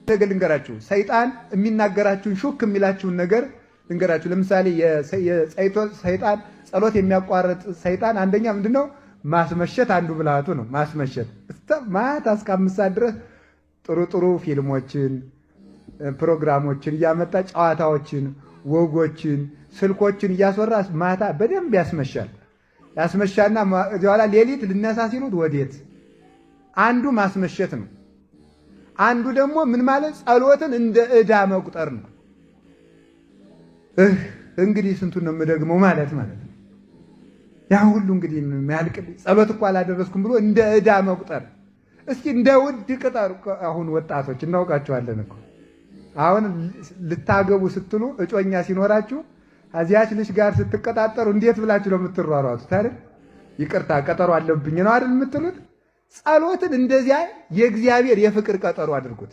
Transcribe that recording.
ነገር ልንገራችሁ። ሰይጣን የሚናገራችሁን ሹክ የሚላችሁን ነገር ልንገራችሁ። ለምሳሌ ሰይጣን ጸሎት የሚያቋርጥ ሰይጣን አንደኛ ምንድነው? ማስመሸት አንዱ ብልሃቱ ነው። ማስመሸት ማታ እስከ 5 ሰዓት ድረስ ጥሩ ጥሩ ፊልሞችን፣ ፕሮግራሞችን እያመጣ ጨዋታዎችን፣ ወጎችን፣ ስልኮችን እያስወራ ማታ በደንብ ያስመሻል። ያስመሻና በኋላ ሌሊት ልነሳ ሲሉት ወዴት? አንዱ ማስመሸት ነው። አንዱ ደግሞ ምን ማለት ጸሎትን እንደ ዕዳ መቁጠር ነው። እንግዲህ ስንቱን ነው የምደግመው ማለት ነው። ያ ሁሉ እንግዲህ የሚያልቅልኝ ጸሎት እኮ አላደረስኩም ብሎ እንደ ዕዳ መቁጠር። እስኪ እንደ ውድ ቅጠር። አሁን ወጣቶች እናውቃቸዋለን እኮ አሁን ልታገቡ ስትሉ እጮኛ ሲኖራችሁ አዚያች ልጅ ጋር ስትቀጣጠሩ እንዴት ብላችሁ ነው የምትሯሯጡት አይደል? ይቅርታ ቀጠሮ አለብኝ ነው አይደል የምትሉት? ጸሎትን እንደዚያ የእግዚአብሔር የፍቅር ቀጠሮ አድርጉት።